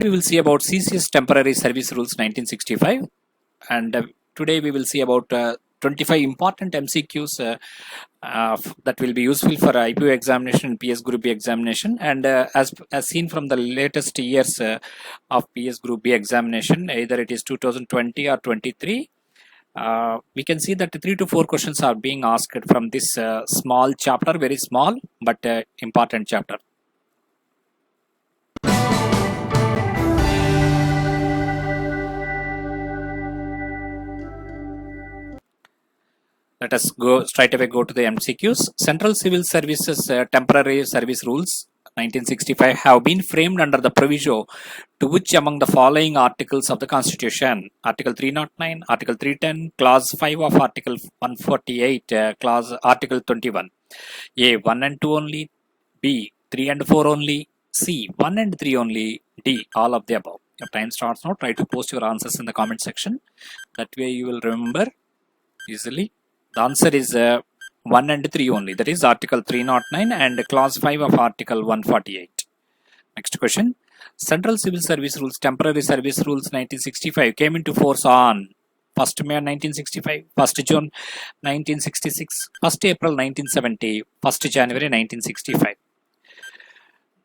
We will see about CCS Temporary Service Rules 1965, and today we will see about 25 important MCQs that will be useful for IPO examination and PS Group B examination. And as seen from the latest years of PS Group B examination, either it is 2020 or 23, we can see that 3 to 4 questions are being asked from this small chapter, very small but important chapter. Let us go straight away go to the MCQs. Central Civil Services Temporary Service Rules 1965 have been framed under the proviso to which among the following articles of the Constitution: Article 309, Article 310, Clause 5 of Article 148, Clause Article 21. A. 1 and 2 only. B. 3 and 4 only. C. 1 and 3 only. D. All of the above. Your time starts now. Try to post your answers in the comment section. That way you will remember easily. The answer is 1 and 3 only, that is Article 309 and Clause 5 of Article 148. Next question. Central Civil Service Rules, Temporary Service Rules 1965 came into force on 1st May 1965, 1st June 1966, 1st April 1970, 1st January 1965.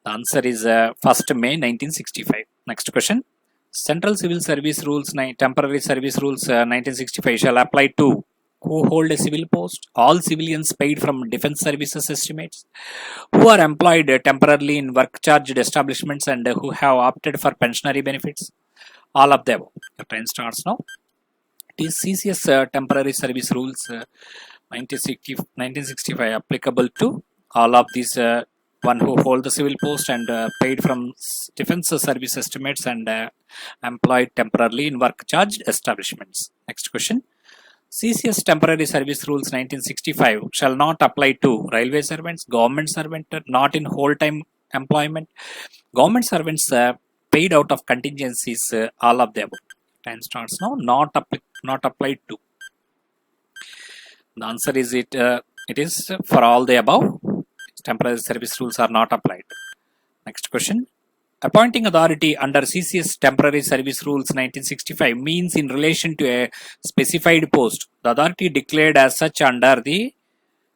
The answer is 1st May 1965. Next question. Central Civil Service Rules, Temporary Service Rules 1965 shall apply to who hold a civil post, all civilians paid from defense services estimates, who are employed temporarily in work charged establishments and who have opted for pensionary benefits. All of them. The time starts now. It is CCS Temporary Service Rules 1965 applicable to all of these one who hold the civil post and paid from defense service estimates and employed temporarily in work charged establishments. Next question. CCS Temporary Service Rules 1965 shall not apply to railway servants, government servant not in whole-time employment, government servants paid out of contingencies, all of the above. Time starts now. Not applied to. The answer is it is for all the above. Temporary service rules are not applied. Next question. Appointing authority under CCS Temporary Service Rules 1965 means in relation to a specified post, the authority declared as such under the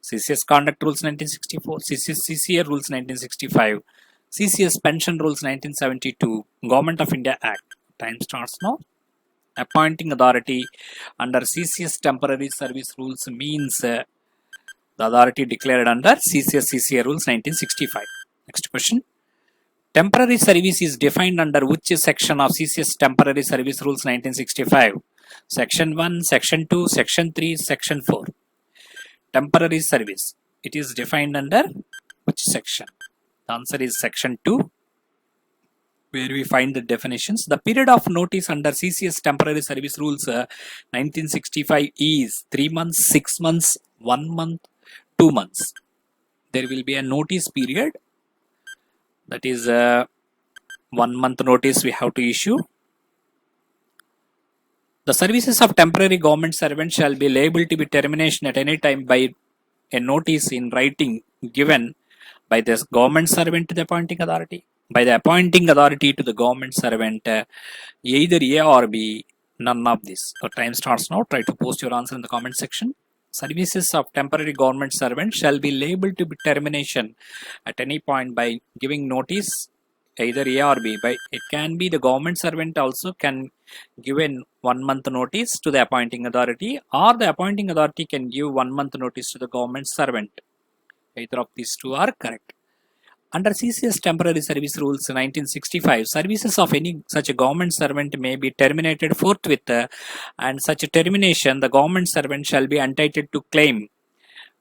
CCS Conduct Rules 1964, CCS CCA Rules 1965, CCS Pension Rules 1972, Government of India Act. Time starts now. Appointing authority under CCS Temporary Service Rules means the authority declared under CCS CCA Rules 1965. Next question. Temporary service is defined under which section of CCS Temporary Service Rules 1965? Section 1, Section 2, Section 3, Section 4. Temporary service. It is defined under which section? The answer is Section 2, where we find the definitions. The period of notice under CCS Temporary Service Rules 1965 is 3 months, 6 months, 1 month, 2 months. There will be a notice period. That is 1 month notice we have to issue. The services of temporary government servants shall be liable to be termination at any time by a notice in writing given by the government servant to the appointing authority. By the appointing authority to the government servant, either A or B, none of this. So time starts now. Try to post your answer in the comment section. Services of temporary government servants shall be liable to be termination at any point by giving notice either A or B. By it can be the government servant also can give a 1 month notice to the appointing authority, or the appointing authority can give 1 month notice to the government servant. Either of these two are correct. Under CCS Temporary Service Rules 1965, services of any such a government servant may be terminated forthwith, and such a termination the government servant shall be entitled to claim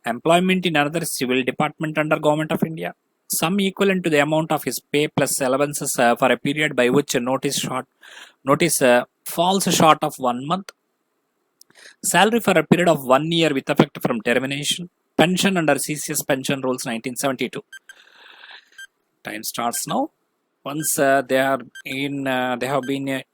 employment in another civil department under Government of India, sum equivalent to the amount of his pay plus allowances for a period by which a notice falls short of 1 month, salary for a period of 1 year with effect from termination, pension under CCS Pension Rules 1972. Time starts now. Once they have been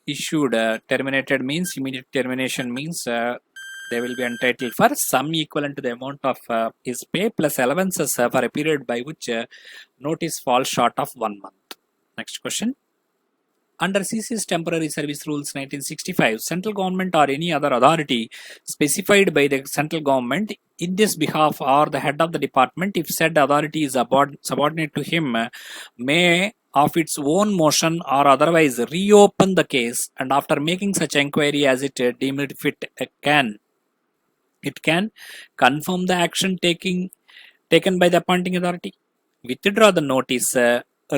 issued, terminated means immediate termination means they will be entitled for sum equivalent to the amount of his pay plus allowances for a period by which notice falls short of 1 month. Next question. Under CCS Temporary Service Rules 1965, central government or any other authority specified by the central government in this behalf or the head of the department, if said authority is subordinate to him, may of its own motion or otherwise reopen the case, and after making such inquiry as it deemed fit, it can confirm the action taken by the appointing authority, withdraw the notice,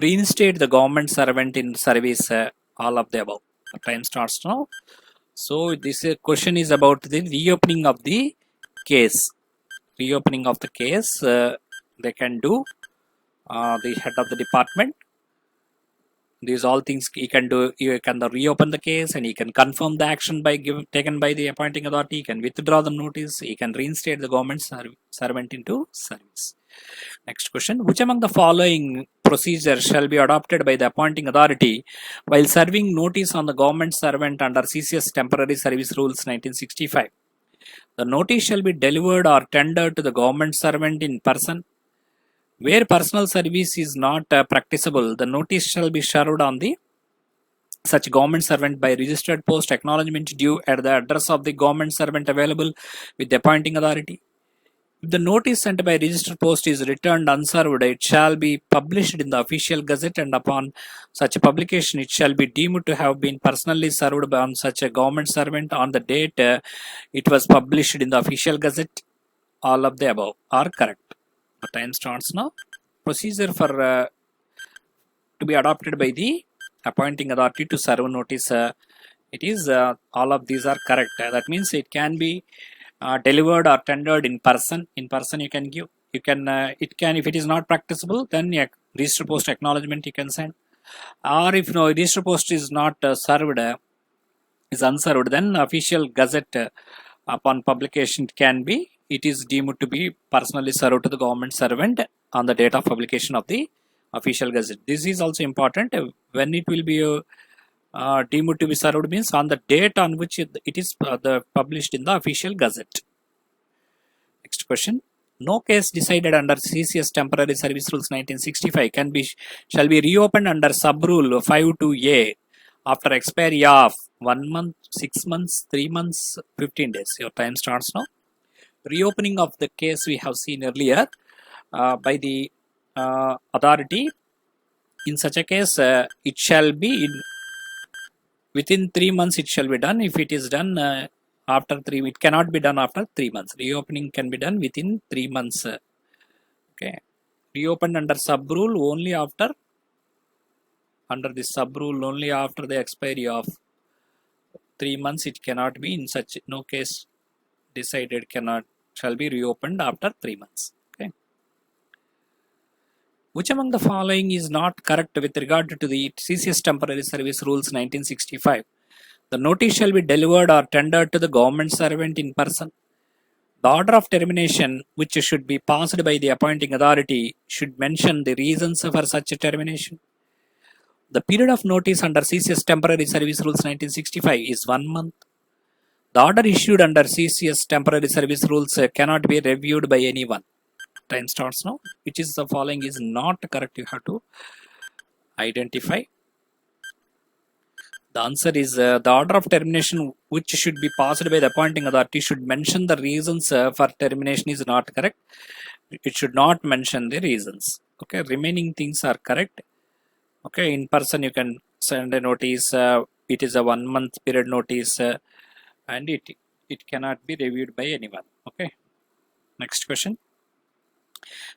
reinstate the government servant in service, all of the above. The time starts now. So this question is about the reopening of the case. Reopening of the case, they can do, the head of the department. These all things he can do. You can reopen the case and he can confirm the action taken by the appointing authority. He can withdraw the notice. He can reinstate the government servant into service. Next question. Which among the following procedures shall be adopted by the appointing authority while serving notice on the government servant under CCS Temporary Service Rules 1965? The notice shall be delivered or tendered to the government servant in person. Where personal service is not practicable, the notice shall be served on the such government servant by registered post, acknowledgement due at the address of the government servant available with the appointing authority. If the notice sent by registered post is returned unserved, it shall be published in the official gazette, and upon such publication it shall be deemed to have been personally served on such a government servant on the date it was published in the official gazette. All of the above are correct. The time starts now. Procedure for to be adopted by the appointing authority to serve notice. It is all of these are correct. That means it can be delivered or tendered in person. In person, you can give. You can. It can. If it is not practicable, then register post acknowledgement you can send. Or if no register post is not served, is unserved, then official gazette upon publication can be. It is deemed to be personally served to the government servant on the date of publication of the official gazette. This is also important. When it will be deemed to be served means on the date on which it is published in the official gazette. Next question. No case decided under CCS Temporary Service Rules 1965 shall be reopened under sub rule 52A after expiry of 1 month, 6 months, 3 months, 15 days. Your time starts now. Reopening of the case we have seen earlier by the authority. In such a case, it shall be within 3 months. It shall be done. If it is done after 3, it cannot be done after 3 months. Reopening can be done within 3 months. Okay, reopened under sub rule only after the expiry of 3 months. It cannot be in such no case decided shall be reopened after 3 months. Okay. Which among the following is not correct with regard to the CCS Temporary Service Rules 1965? The notice shall be delivered or tendered to the government servant in person. The order of termination, which should be passed by the appointing authority, should mention the reasons for such a termination. The period of notice under CCS Temporary Service Rules 1965 is 1 month. The order issued under CCS Temporary Service Rules cannot be reviewed by anyone. Time starts now. Which is the following is not correct? You have to identify. The answer is the order of termination which should be passed by the appointing authority should mention the reasons for termination is not correct. It should not mention the reasons. Okay, remaining things are correct. Okay, in person you can send a notice. It is a 1 month period notice. And it cannot be reviewed by anyone. Okay. Next question.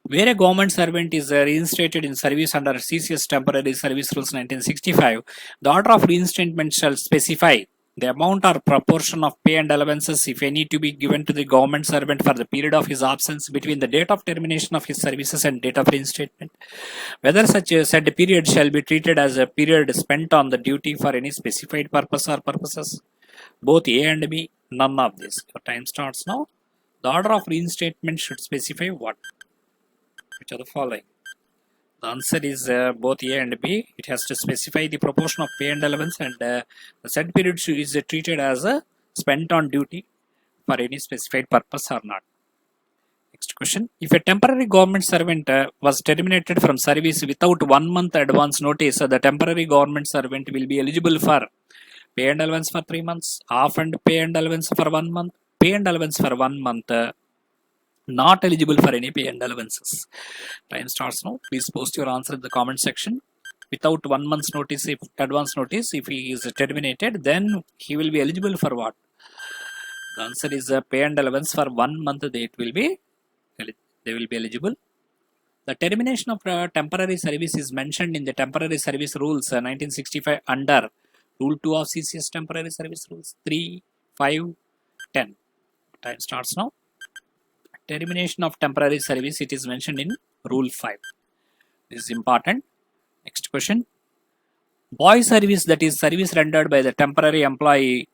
Where a government servant is reinstated in service under CCS Temporary Service Rules 1965, the order of reinstatement shall specify the amount or proportion of pay and allowances, if any, to be given to the government servant for the period of his absence between the date of termination of his services and date of reinstatement. Whether such a said period shall be treated as a period spent on the duty for any specified purpose or purposes. Both A and B, none of this. Your time starts now. The order of reinstatement should specify what? Which are the following? The answer is both A and B. It has to specify the proportion of pay and allowance, and the said period is treated as spent on duty for any specified purpose or not. Next question. If a temporary government servant was terminated from service without 1 month advance notice, the temporary government servant will be eligible for pay and allowance for 3 months, off and pay and allowance for 1 month, pay and allowance for 1 month, not eligible for any pay and allowances. Time starts now. Please post your answer in the comment section. Without 1 month's notice, if advance notice, if he is terminated, then he will be eligible for what? The answer is pay and allowance for 1 month. They will be eligible. The termination of temporary service is mentioned in the Temporary Service Rules 1965 under Rule 2 of CCS Temporary Service Rules 3, 5, 10. Time starts now. Termination of temporary service, it is mentioned in Rule 5. This is important. Next question. Boy service, that is service rendered by the temporary employee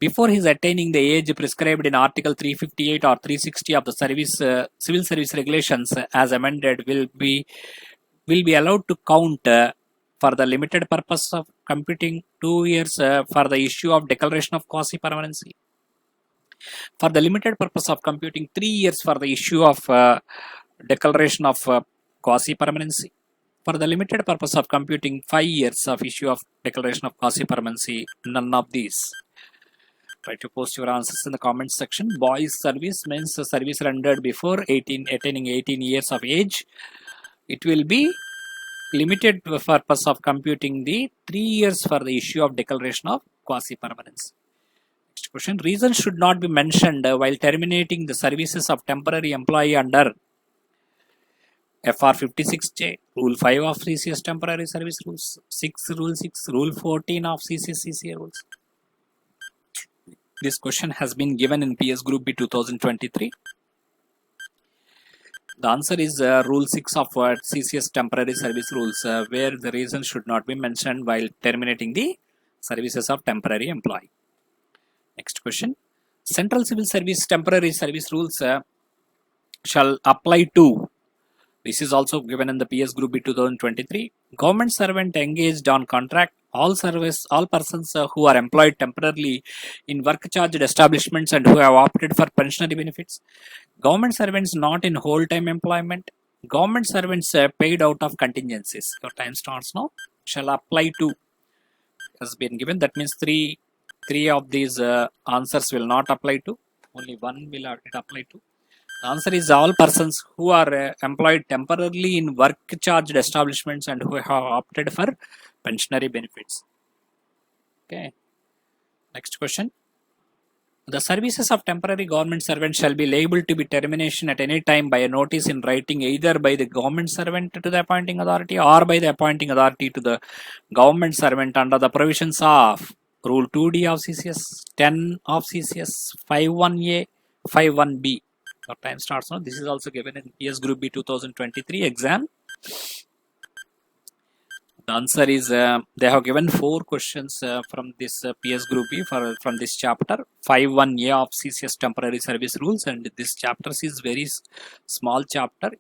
before his attaining the age prescribed in Article 358 or 360 of the Civil Service Regulations as amended will be allowed to count for the limited purpose of computing 2 years for the issue of declaration of quasi-permanency. For the limited purpose of computing 3 years for the issue of declaration of quasi-permanency. For the limited purpose of computing 5 years of issue of declaration of quasi-permanency, none of these. Try to post your answers in the comments section. Boys service means service rendered before attaining 18 years of age. It will be limited for purpose of computing the 3 years for the issue of declaration of quasi-permanency. Next question. Reasons should not be mentioned while terminating the services of temporary employee under FR 56J, Rule 5 of CCS Temporary Service Rules, Rule 6, Rule 14 of CCS CCA Rules. This question has been given in PS Group B 2023. The answer is Rule 6 of CCS Temporary Service Rules, where the reason should not be mentioned while terminating the services of temporary employee. Next question. Central Civil Service Temporary Service Rules shall apply to. This is also given in the PS Group B 2023. Government servant engaged on contract, all persons who are employed temporarily in work charged establishments and who have opted for pensionary benefits, government servants not in whole time employment, government servants paid out of contingencies. Your time starts now. Shall apply to has been given. That means three of these answers will not apply to. Only one will apply to. The answer is all persons who are employed temporarily in work charged establishments and who have opted for pensionary benefits. Okay. Next question. The services of temporary government servants shall be liable to be termination at any time by a notice in writing either by the government servant to the appointing authority or by the appointing authority to the government servant under the provisions of Rule 2D of CCS, 10 of CCS, 5.1a, 5.1b. Your time starts now. This is also given in PS Group B 2023 exam. The answer is they have given 4 questions from this PS Group B from this chapter 5.1a of CCS Temporary Service Rules, and this chapter is very small chapter.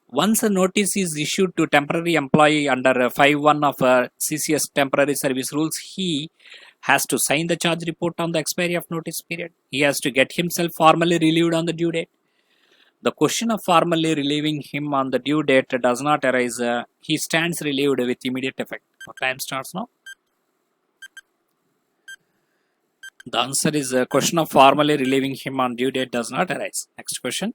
Once a notice is issued to temporary employee under 5.1 of CCS Temporary Service Rules, he has to sign the charge report on the expiry of notice period. He has to get himself formally relieved on the due date. The question of formally relieving him on the due date does not arise. He stands relieved with immediate effect. Time starts now. The answer is question of formally relieving him on due date does not arise. Next question.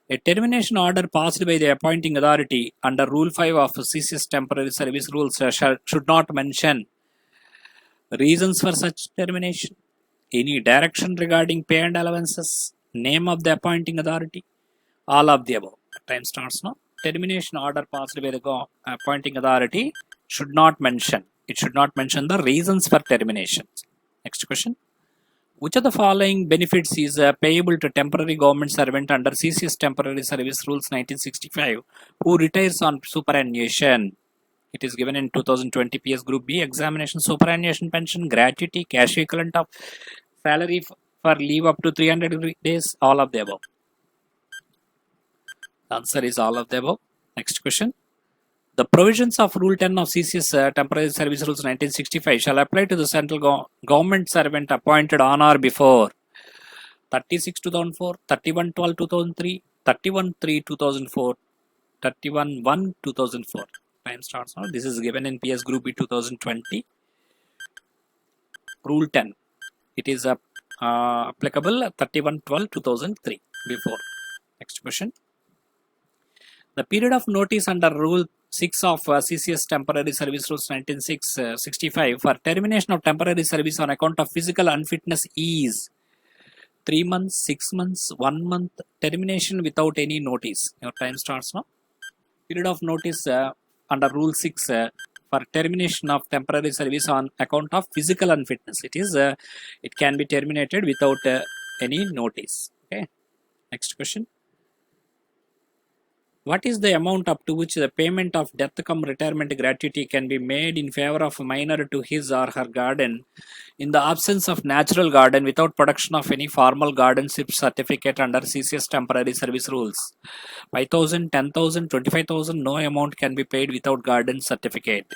A termination order passed by the appointing authority under Rule 5 of CCS Temporary Service Rules should not mention reasons for such termination, any direction regarding pay and allowances, name of the appointing authority, all of the above. Time starts now. Termination order passed by the appointing authority should not mention. It should not mention the reasons for termination. Next question. Which of the following benefits is payable to temporary government servant under CCS Temporary Service Rules 1965 who retires on superannuation? It is given in 2020 PS Group B examination. Superannuation pension, gratuity, cash equivalent of salary for leave up to 300 days, all of the above. The answer is all of the above. Next question. The provisions of Rule 10 of CCS Temporary Service Rules 1965 shall apply to the central government servant appointed on or before 36/2004, 31/12/2003, 31/3/2004, 31/1/2004. Time starts now. This is given in PS Group B 2020. Rule 10. It is applicable 31/12/2003 before. Next question. The period of notice under Rule 6 of CCS Temporary Service Rules 1965 for termination of temporary service on account of physical unfitness is 3 months, 6 months, 1 month, termination without any notice. Your time starts now. Period of notice under Rule 6 for termination of temporary service on account of physical unfitness. It can be terminated without any notice. Okay. Next question. What is the amount up to which the payment of death cum retirement gratuity can be made in favor of a minor to his or her guardian in the absence of natural guardian without production of any formal guardianship certificate under CCS Temporary Service Rules? 5,000, 10,000, 25,000, no amount can be paid without guardian certificate.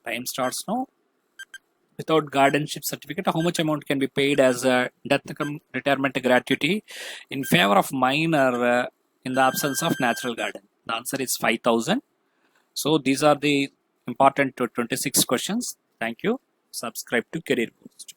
Time starts now. Without guardianship certificate, how much amount can be paid as death cum retirement gratuity in favor of minor in the absence of natural guardian? The answer is 5,000. So these are the important 26 questions. Thank you. Subscribe to Career Boost.